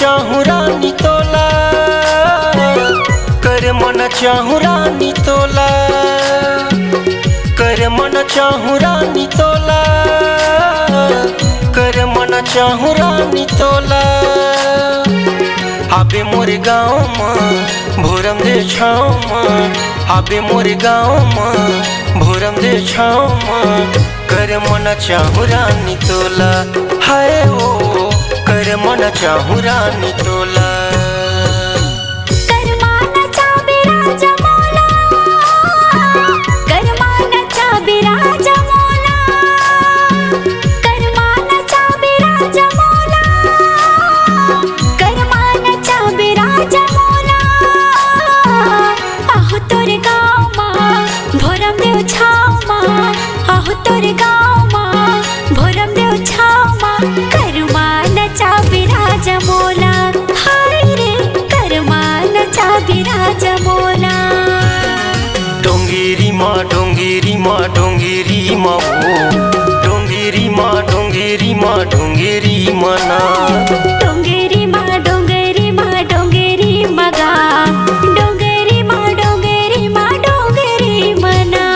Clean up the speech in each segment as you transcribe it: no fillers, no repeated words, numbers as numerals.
चाहूँ रानी तोला, कर मन चाहूँ रानी तोला, कर मन चाहूँ रानी तोला, कर मन चाहूँ रानी तोला। आबे मोरे गाँव में भोरम दे छाँव में, आबे मोरे गाँव में भोरम दे छाँव में, कर मन चाहूँ रानी तोला, हाय ओ कर मन चाहूँ रानी तोला। तोरे गाँव माँ भोरम देव छाव माँ, करमा नचा बिराजा मोला, हाय रे करमा नचा बिराजा मोला। डोंगेरी माँ डोंगेरी माँ डोंगेरी माँ ओ, डोंगेरी माँ डोंगेरी माँ डोंगेरी माँ ना, डोंगेरी माँ डोंगेरी माँ डोंगेरी मगा, डोंगेरी माँ डोंगेरी माँ डोंगेरी मना।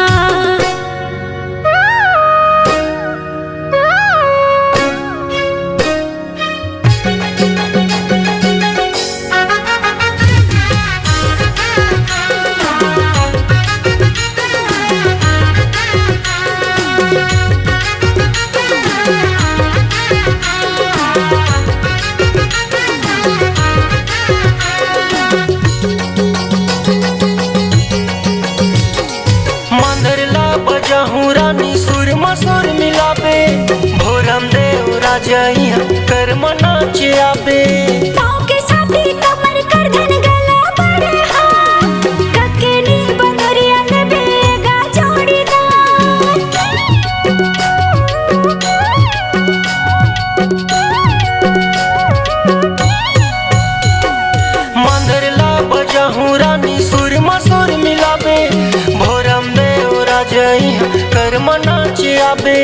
बजाहूँ रानी सुर मसुर मिलाबे, भोरम देव राजा यहाँ कर नाच आबे। पाँव के साथी कमर कर धन गला बड़े हाथ, ककेली बंदरिया में बेगा जोड़ीदार। मंदरला बजाहूँ रानी सुर मसुर मिलाबे, भोरम देव राजा यहाँ कर नाच आबे।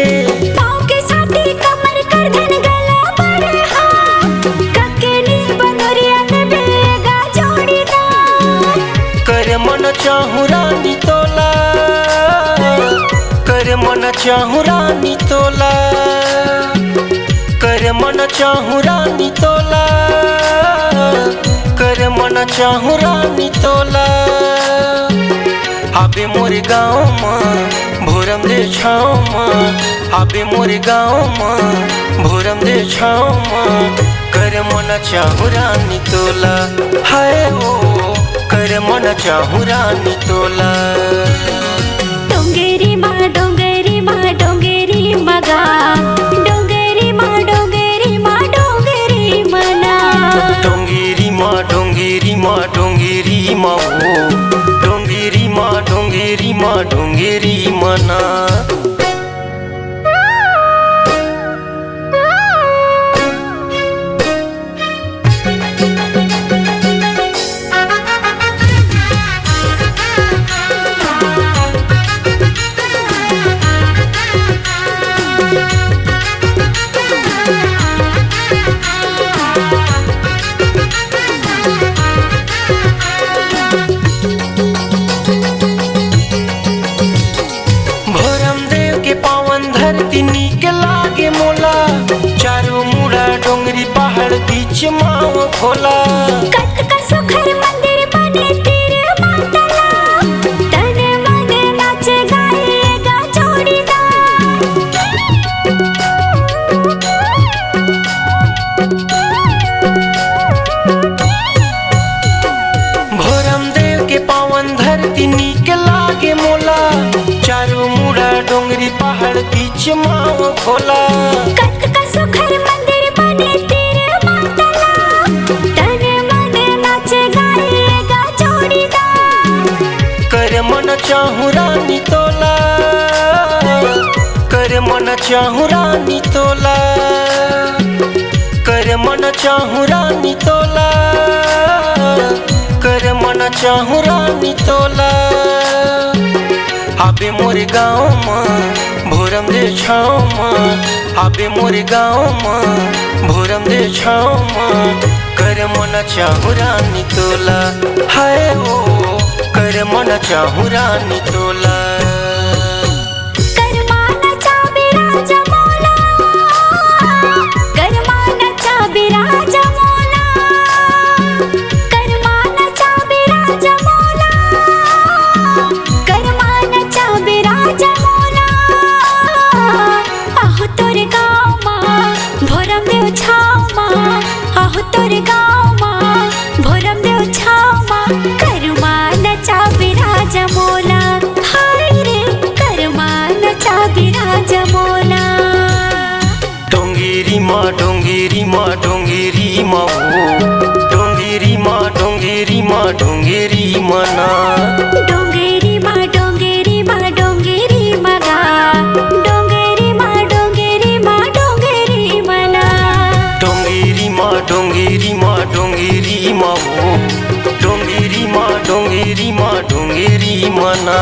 पाँव के साथी कमर कर धन गला बड़े हाथ, ककेली बंदरिया में बेगा जोड़ीदार। कर मन चाहूँ रानी तोला, कर मन चाहूँ रानी तोला, कर मन चाहूँ रानी तोला, कर मन चाहूँ रानी तोला। आबे मोरे गाँव में भोरम दे छाँव में, आबे मोरे गाँव में भोरम दे छाँव में, कर मन चाहूँ रानी तोला, हाय ओ कर मन चाहूँ रानी तोला। डोंगेरी माँ डोंगेरी माँ डोंगेरी मगा, डोंगेरी माँ डोंगेरी माँ डोंगेरी मना। डोंगेरी माँ डोंगेरी माँ डोंगेरी माँ ओ, डोंगेरी माँ डोंगेरी माँ डोंगेरी मना। नीक लागे मोला, चारों मुड़ा डोंगरी पहाड़ बीच माओ भोला। कत का सुखर मंदिर बने तेरे मातला, तन मन नाच गाएगा जोड़ीदार। भोरम देव के पावन धरती नीक लागे मोला, चारों मुड़ा डोंगरी पहाड़ बीच माओ भोला। कत का सुखर मंदिर बने तेरे मातला, तन मन नाच गाएगा जोड़ीदार। कर मन चाहूँ रानी तोला, कर मन चाहूँ रानी तोला, कर मन चाहूँ रानी तोला, कर मन चाहूँ रानी तोला। आबे मोरे गाँव में भोरम दे छाँव में, आबे मोरे गाँव में भोरम दे छाँव में, कर मन चाहू रानी तोला, हाय ओ कर मन चाहू रानी तोला। करमानाचा बिराजा मोला, करमानाचा बिराजा मोला, करमानाचा बिराजा मोला, करमानाचा बिराजा मोला। आहो तोर गाँव मा भोरम देव छाव मा, आहो तोर गाँव मा भोरम देव छाव मा। करमानाचा बिराजा मोला, हाय रे करमानाचा बिराजा मोला। डोंगेरी माँ डोंगेरी माँ डोंगेरी माँ ओ, डोंगेरी माँ डोंगेरी माँ डोंगेरी मना। डोंगेरी माँ डोंगेरी माँ डोंगेरी मगा, डोंगेरी माँ डोंगेरी माँ डोंगेरी मना। डोंगेरी माँ डोंगेरी माँ डोंगेरी माँ ओ, डोंगेरी माँ डोंगेरी माँ डोंगेरी मना।